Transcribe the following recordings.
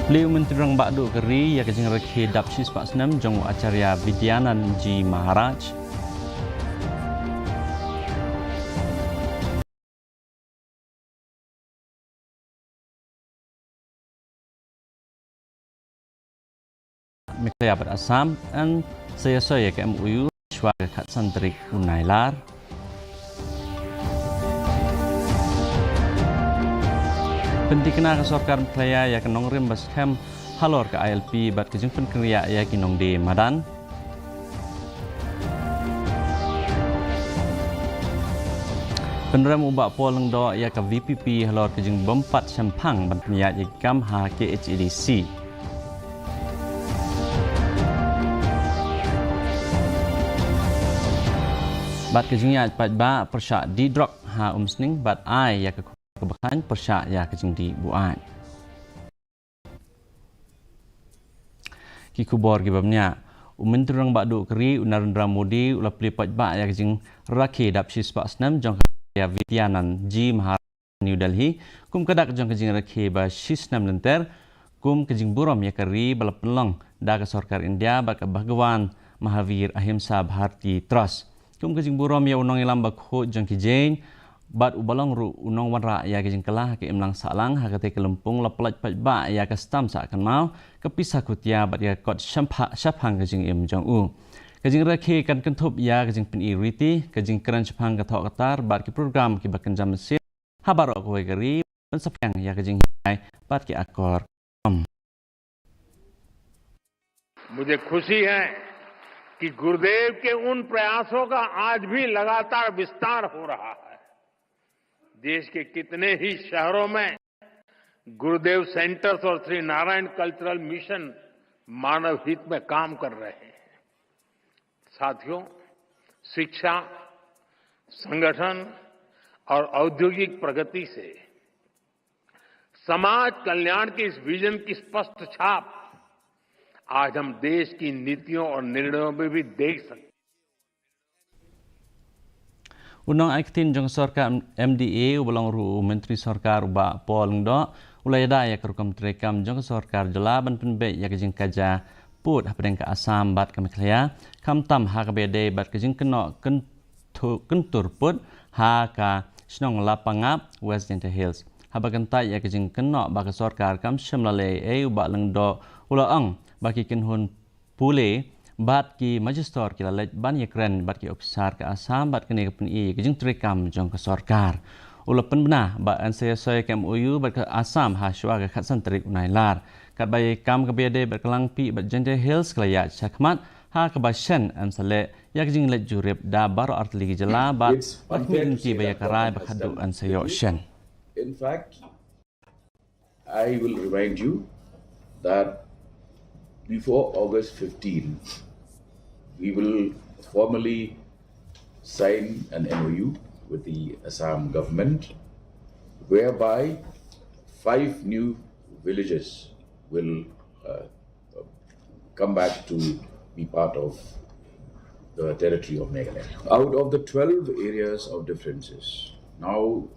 Beliau Menteri Rang Bakdu Keri yang kejeng rekhi Dapsis Pak Senam jong acarya Vidyanan Ji Maharaj. Meghalaya Assam dan saya ke MOU Shwaga Khat Santrik Unailar. Pentikna ke Sorkar Meghalaya ya kenong rim bas kem halor ke ILP bat kejeng penkriya ya kinong di Madan. Penrem ubak poleng do ya ke VPP halor kejeng bompat sempang ban penyak ya kam ha KHASI. Bat kejengnya pat ba persyak di drop ha umsning bat ai ya kebakan persyak ya kejeng di buat. Ki kubor ki babnya Menteri Rang Bakdu Keri Narendra Modi ulah pli pat ba ya kejeng rakhi Dapsis Pak Senam jong ya Vidyanan Ji Maharaj New Delhi kum kadak jong kejeng rakhi ba Shisnam lenter kum kejeng buram ya keri bala pelong da ke Sarkar India ba ke Bhagwan Mahavir Ahimsa Bharti Trust. Kum kejeng buram ya unong ilam bakho jong kijen bat ubalong ru unong wanra ya kejeng kelah ke imlang salang ha kate kelempung la pelaj pat ba ya ke stam sa kan mau ke pisah kutia bat ya kot syapang kejeng im jong u kejeng rakhi kan kentup ya kejeng pen iriti kejeng keran syapang ke thok katar bat ke program ki bakan jam mesin habar ko gari pen sapang ya kejeng hai bat ki akor मुझे खुशी है कि गुरुदेव के उन प्रयासों का आज भी लगातार विस्तार हो रहा है। देश के कितने ही शहरों में गुरुदेव सेंटर्स और श्री नारायण कल्चरल मिशन मानव हित में काम कर रहे हैं। साथियों, शिक्षा, संगठन और औद्योगिक प्रगति से समाज कल्याण के इस विजन की स्पष्ट छाप आज हम देश की नीतियों और निर्णयों में भी देख सकते हैं। Unang aktin jong Sarkar MDA ubalong ru Menteri Sarkar uba poleng do ulai da ya kerukam terekam jong Sarkar jelaban penbe ya kejeng kaja put hapadeng ke Assam bat ke Meghalaya kam tam ha ke bede bat kejeng keno kentur put ha ka snong lapangap West Gentle Hills habagan tai ya kejeng keno ba ke Sarkar kam shemlale uba leng do ulaang bagi kenhun pule bat ki magister ki lalet ban yakren bat ki ofisar ke Assam bat kene ke PNI kejeng terekam jong ke Sarkar ulapan benah bat an saya ke MOU bat ke Assam ha Shwaga Khat Santrik Unailar kat bayi kam ke bede bat kelang pi bat Gentle Hills kelaya chakmat ha ke bashen an sale ya kejeng let jurip da bar art ligi jela bat minti baya karai bat hadu an sayo shen. In fact, I will remind you that before August 15, we will formally sign an MOU with the Assam government, whereby 5 new villages will come back to be part of the territory of Meghalaya. Out of the 12 areas of differences, now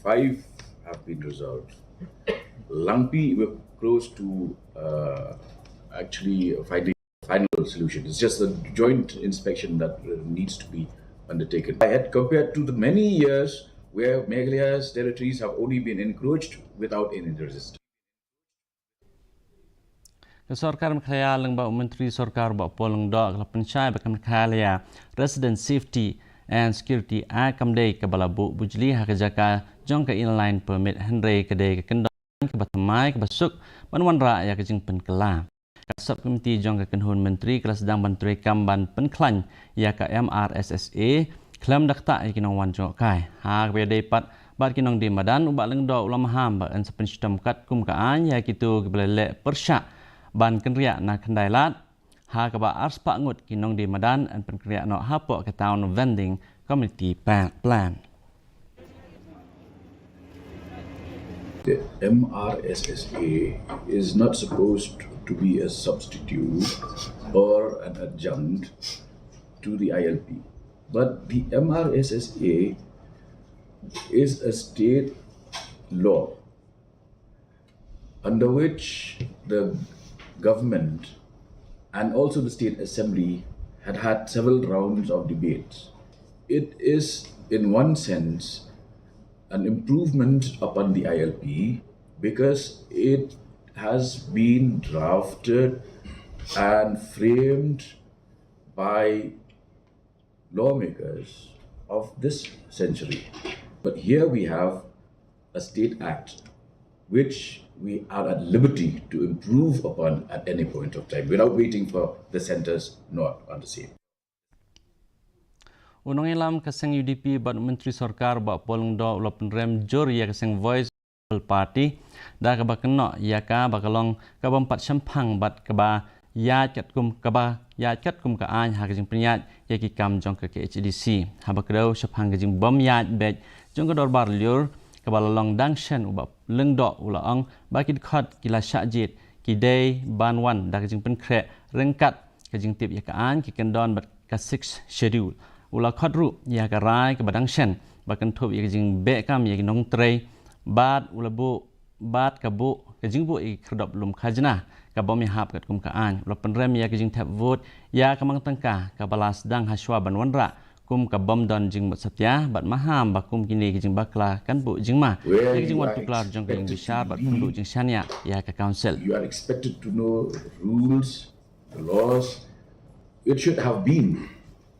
5 have been resolved. Langpi, we're close to actually finding a final solution. It's just a joint inspection that needs to be undertaken. I had compared to the many years where Meghalaya's territories have only been encroached without any resistance. Sarkar Meghalaya leng ba Menteri Sarkar ba poleng do kala pensyai ba Meghalaya Resident Safety and Security Act kamdei ke balabu bujli ha kejaka jong ke inline permit henry kedai ke kendang ke batamai ke basuk banwan ra ya kejeng penkela Kasab Komiti jong ke kenhun Menteri kelas sedang bantu kamban penklan ya ke MRSSA klaim dakta ya kinong wan jong kai ha ke pat bat kinong di Madan ubak leng do ulama ham ba an sepen sistem kat kum ka an ya kitu ke belele persyak ban kenriak na kendailat ha ke ba ars pak ngut kinong di Madan an penkriak no hapok ke town Vending community plan. The MRSSA is not supposed to be a substitute or an adjunct to the ILP. But the MRSSA is a state law under which the government and also the state assembly had several rounds of debates. It is, in one sense, an improvement upon the ILP because it has been drafted and framed by lawmakers of this century. But here we have a state act which we are at liberty to improve upon at any point of time without waiting for the centers not on the same. Unang ilam kaseng UDP bat Menteri Sarkar bat polong do ulapan rem jor ya kaseng Voice Party da ka bakno ya ka bakalong ka bampat sampang bat ka ba ya cat kum ka ba ya cat kum ka an ha kaseng penyat ya ki kam jong ka KHDC ha bakdo sampang kaseng bom ya bet jong ka dorbar liur ka balalong dangshan ubap leng do ulaang bakit khat kila syajit ki day banwan da kaseng pen kre rengkat kaseng tip ya ka an ki kendon bat ka 6 schedule ulah khadru ya ka rai ka badang shen bakan thop ya jing be kam ya nong trei bat ulah bu bat ka bu ka jing bu i khrdop lum khajna ka bom ya hap kat kum ka an ulah penrem ya ka jing tap vote ya ka mang tangka ka balas dang haswa banwanra kum ka bom don jing mat satya bat maham bakum kini ka jing bakla kan bu jing ma ya ka jing wat tuklar jong ka jing bisar bat bu jing shania ya ka council. You are expected to know the rules, the laws. It should have been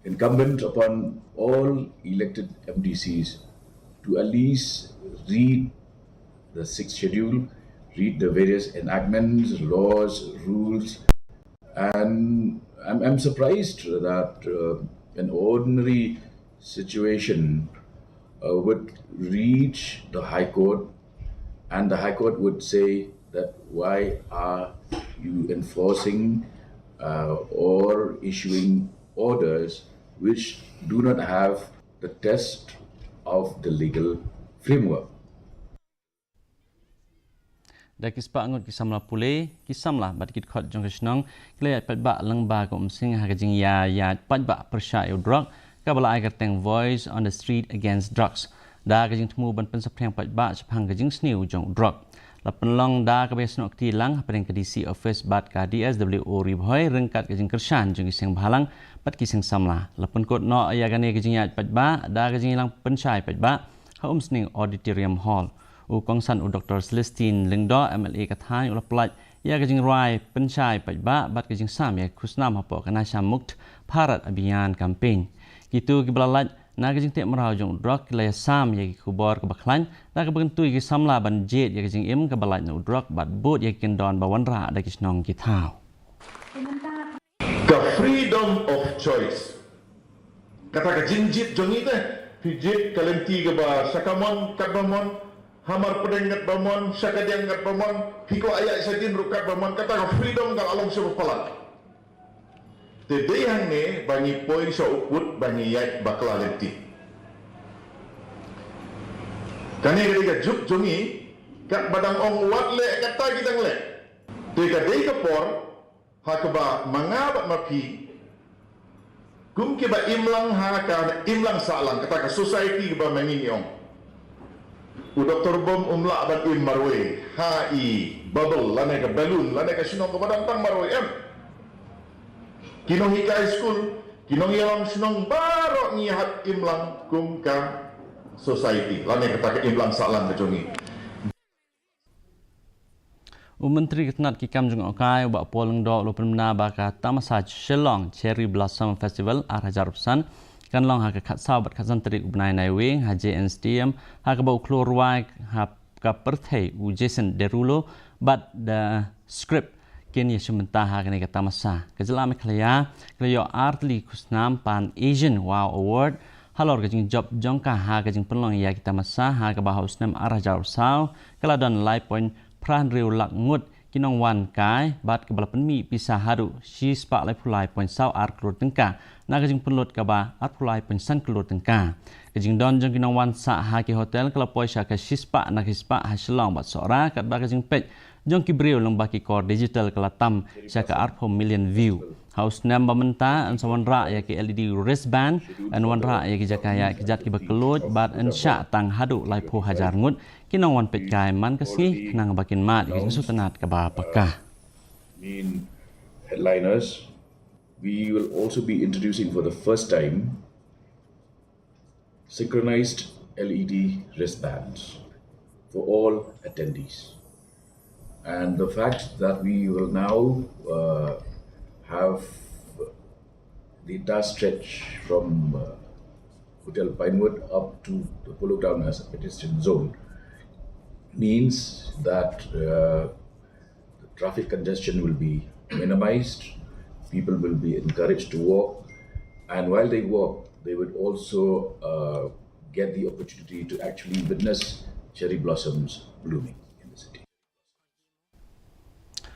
incumbent upon all elected MDCs to at least read the 6th schedule, read the various enactments, laws, rules, and I'm surprised that an ordinary situation would reach the High Court and the High Court would say that why are you enforcing or issuing orders which do not have the test of the legal framework. Da kispa angut kisamla pule kisamla bat kit khot jong kisnong kleyat pat ba lang ba ko umsing ha kajing ya pat ba persya eu drug ka bala ai kateng Voice on the Street Against Drugs da kajing temu ban pen sapreng pat ba chapang kajing sniu jong drug lapan long da ka besnok ti lang padeng ka DC office bat ka DSWO ribhoi rengkat kajing kersan jong iseng bahalang pat kiseng samla lapan kot no ya gane kajing ya pat ba da kajing lang penchai pat ba ha umsning auditorium hall u kongsan u Dr. Celestine Lingdo MLA kathai ulah pelat ya kajing rai penchai pat ba bat kajing sam ya kusnam hapo kana Mukt Bharat Abhiyan campaign gitu kiblalat na kajing tek merau jong drug laya sam ya kubor ke baklan da ka bentui ki samla ban jet ya kajing im ka balat no drug bat bot ya kendon bawanra da kisnong kitau ka freedom of choice kata ka jinjit jongi teh pijit kalenti ke ba sakamon kadbamon hamar pedengat bamon sakadiang kat bamon hiko ayak sadin rukat bamon kata ka freedom ka along sebab palat tede yang ne bangi poi so ukut bangi yat bakla lenti kane ketika juk jongi kat badang ong wat le kata kita ngele tega dei ka por hakba mangabat mapi kum ke ba imlang ha ka imlang salang kata ka society ba mangini ong u Dr. Bom umla ban im marwe hi bubble lane ka balloon lane ka sinong ka badang tang marwe em kinong high school kinong yalang sinong baro ni hat imlang kum ka society lane kata ka imlang salang ka jongi Menteri Ketnat Kikam Jung Okai ba polong do lo permna ba ka tamasaj Shillong Cherry Blossom Festival ar 100% kan long ha ka khat saw bat khazan trik ubnai nai wing ha JN Stadium ha ka ba klor wai ha ka perthei u Jason Derulo but the script ken ye shumenta ha ka tamasa ka jela MEGHALAYA klayo artli kusnam pan Asian Wow Award halor ka jing job jongka ha ka jing penlong ya kita masa ha ka ba hausnam ar 100% kala don lai point pran riu lak ngut kinong wan kai bat ke balapan mi pisah haru si spak lai pulai point saw ar klur tengka na kajing penlut ka ba ar pulai point san klur tengka kajing don jong kinong wan sa ha ki hotel kala poi sha ka si spak na ki spak ha shlong bat sora kat ba kajing pet jong ki brio long ba ki core digital kala tam sha ka ar million view Haus nem bamenta an sawan ra ya ke LED wristband an wan ra ya ke jakaya ke jat ke bekeloj bat an sya tang hadu lai pho hajar ngut kinong wan pet kai man kasi nang bakin mat ke sutanat ka ba pakah. Main headliners, we will also be introducing for the first time synchronized LED wristbands for all attendees. And the fact that we will now have the entire stretch from Hotel Pinewood up to the Polo Ground as a pedestrian zone means that the traffic congestion will be minimized, people will be encouraged to walk, and while they walk, they would also get the opportunity to actually witness cherry blossoms blooming in the city.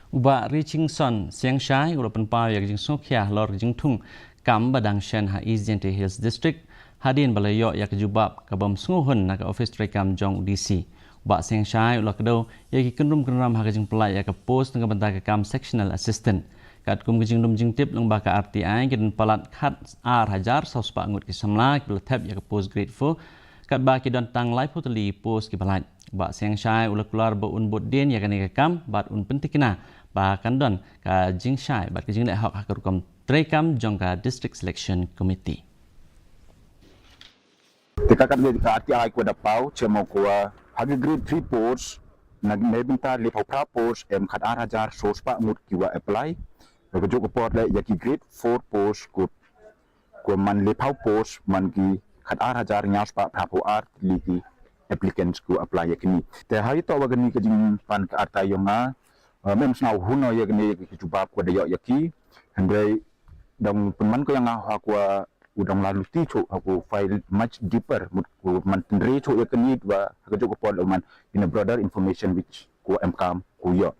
Uba reaching son siang shai ulo penpau yak jing sokhya lor jing tung kam badang shen ha East Hills District hadin balayo yak jubab kabam sunguhun nak office trekam jong DC. Uba siang shai ulo kedo yak kenrum ha jing pelai yak post ng banta kam sectional assistant. Kat kum jing dum jing tip lang baka RTI kin palat khat ar hajar sos pa ngut ki samla ki thep yak post grade 4 kat ba ki don tang lai putli post ki balat. Uba siang shai ulo keluar ba un bot den yak ni kam bat un pentikina ba kandon ka jing shai bat ka jing đại học hakurum trekam jong ka district selection committee. Tekakat le ka RTI ko da pau chemo ko hagi grade 3 post nag mebinta le pau post em khat ar hajar sos pa mut kiwa apply ko jok report le yaki grade 4 post ko man le pau post man ki khat ar hajar nyaus pa prapo ar liki applicants ko apply yakni te hai to wagani ka jing pan ka RTI yonga mem snau huno yakni ki jubab ko da yaki handai dong penman ko yang aku udang lalu ticu aku file much deeper man tendre cu yakni dua ka jok report man in a broader information which ko mkam ko yo.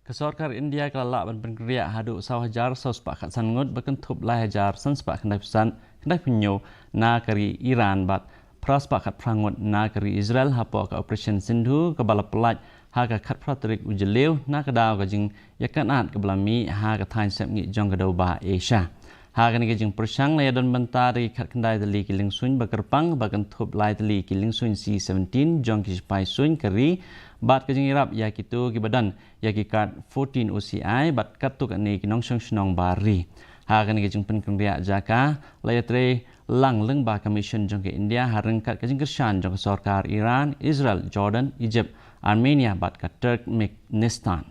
Kesorkar India kelak ban penkriak hadu saw hajar saw sepak kat sangut berkentup lai hajar san sepak kendai penyo na kari Iran bat praspak kat prangut na kari Israel hapo ka operation Sindhu ke bala pelaj ha ka khat pratrik ujelew na ka daw ka jing yakan at ke belami ha ka thain sep ngi jong ka daw ba Asia. Ha ka ni ka jing persang lai don banta ri khat kendai tali kiling suin bakerpang berkentup lai tali kiling suin C17 jong ki spai suin kari bat ka jing irap ya kitu ki badan ya ki kat 14 OCI bat katuk ani ki nong snong bari ha kan ki jing pen kengria jaka layatre lang leng ba commission jong ke India hareng kat ka jing kershan jong sarkar Iran, Israel, Jordan, Egypt, Armenia bat ka Turkmenistan.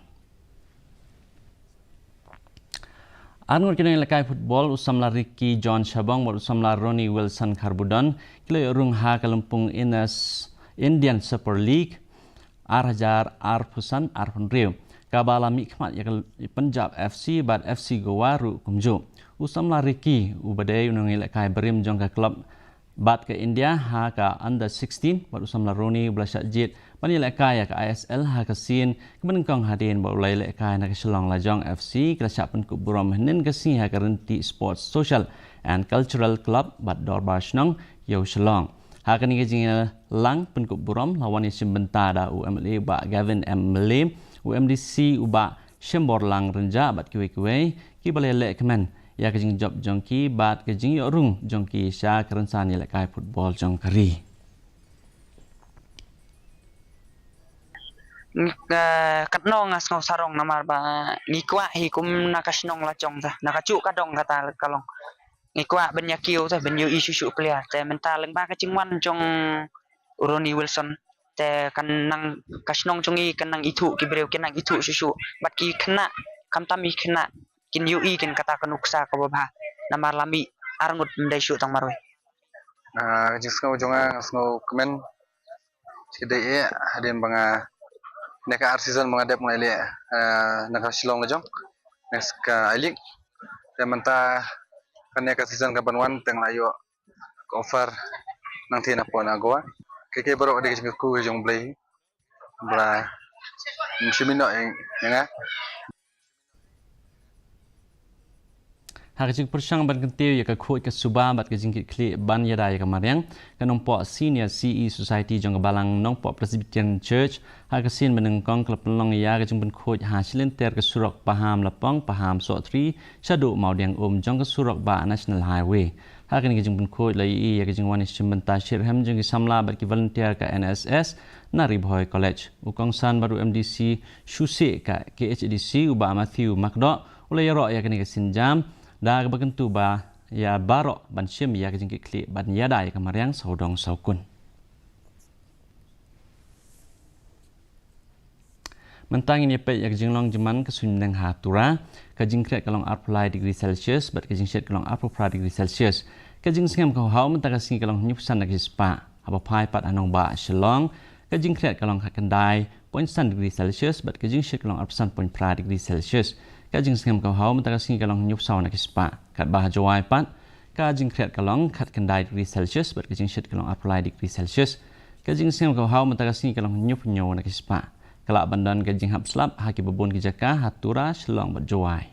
Anur kini lekai football usamla Ricky John Shabong bat usamla Ronnie Wilson Karbudon kilo rung ha kalumpung Indian Super League Arhajar Arpusan Arpunriu kabala mikmat yak Punjab FC bat FC Goa ru kumju usamla Ricky ubade unang lekai berim jong ka klub bat ke India ha ka under 16 bat usamla Roni blasat jit pani lekai ka ISL ha ka sin kemenengkong hadin ba ulai lekai na ka Shillong Lajong FC kelasap pen kubrom henen ka si ha ka renti sports social and cultural club bat dorbar snong yo Shillong. Hakan ni kajing lang penkuk buram lawan isim benta da UMLA ba Gavin MLA UMDC uba shembor lang renja bat kiwe ki balai lek kemen ya kajing job jongki bat kajing yorung jongki sya kerensan ni lekai football jong kari. Katnong ngas ngau sarong namar ba ngikwa hikum nakasnong la chong ta nakacu kadong kata kalong ngikwa benya kiu ta benyu isu player te mental leng ba ka chingwan jong Ronnie Wilson te kanang kasnong chongi kanang itu kibreu kanang itu susu bat ki khna kamtami khna kin yu i kin kata kanuksa ka ba namar lami arngut ndai shu tang marwe jisngau jonga ngau kemen sidai hadem banga neka season mengadap mengali neka Shillong Lajong neka alik dan menta kan neka season kapan wan teng layo offer nang tina pon agwa keke baru ada kisah ku jong play bra musimino yang hak jing persang ban kentiu ya ka khoi ka suba bat ka jing kli ban ya dai ka mariang ka nong po senior CE society jong balang nong po Presbyterian Church hak sin beneng kong klap long ya ka jing ben khoi ha silen ter ka surok paham lapong paham so 3 shadu mau diang jong ka surok ba national highway hak ni ka jing ben khoi lai ya ka jing wan simbenta shirham jing ki samla bat ki volunteer ka NSS Nari Boy College ukong san baru MDC Shuse ka KHASI uba Matthew Makdo ulai ro ya kini kesinjam da bagentu ba ya barok ban sim ya kejing kli ban ya dai kamariang saudong saukun mentang ini pe ya kejing long jeman kesunnang hatura kejing kret kalong apply degree Celsius bat kejing set kalong apply degree Celsius kejing singam kau hau mentang kasing kalong nyupsan lagi spa apa pai pat anong ba Shillong kejing kret kalong hakandai 0.1 degree Celsius bat kejing set kalong apply 0.5 degree Celsius kajing singam kau hau mentang kasing kalong nyup saw nak spa kat bah jawai pat kajing kret kalong kat kendai degree Celsius bat kajing set kalong apply degree Celsius kajing singam kau hau mentang kasing kalong nyup nyaw nak spa kalak bandan kajing hap slap haki bebun kijaka hatura Shillong bat jawai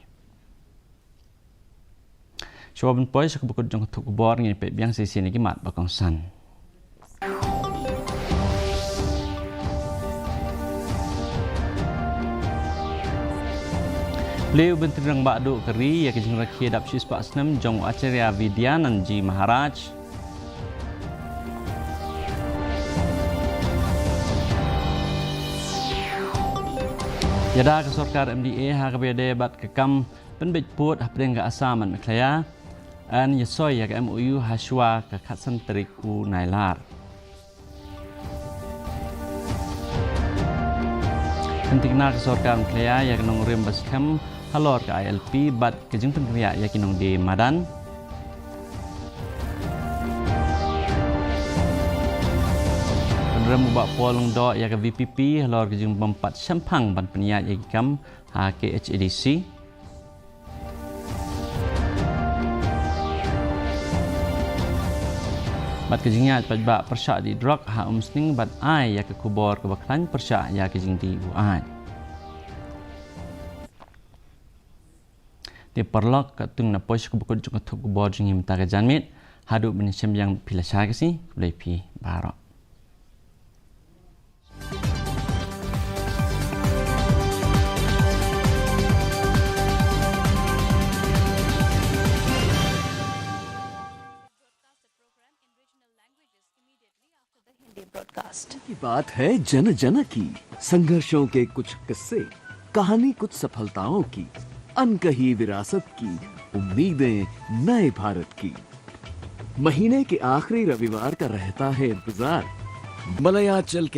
Coba pun saya kebukut jong tuk bor ngi pe biang sesi ni kimat bakong san Beliau Menteri Rang Bakdo Keri yang kejeng rakyat dap sis Pak Senam jong acarya Vidyananji Maharaj. Yada ke Sorkar MDA HKBD bat kekam penbej put hapdeng ke asaman Meghalaya an yasoy ya ke MOU haswa ke Khatsan Teriku Nailar. Pentingna ke Sorkar Meghalaya yang nong rem baskam halor ke ILP bat kejeng penkriya yakin nong di Madan. Penrem ubak polong do ya ke VPP halor kejeng bempat syampang ban peniat yakikam KHASI. Bat kejengnya bat bak persyak di drog ha umsning bat ai ya ke kubor ke baklan persyak ya kejeng di buat. Di perlok ke tung na pos ke bukut juga tuk kubor jengi minta ke janmit haduk benisem yang pila syah si boleh pi barok. की बात है जन जन की संघर्षों के कुछ किस्से कहानी कुछ सफलताओं की अनकही विरासत की उम्मीदें नए भारत की महीने के आखिरी रविवार का रहता है इंतजार मलयाचल के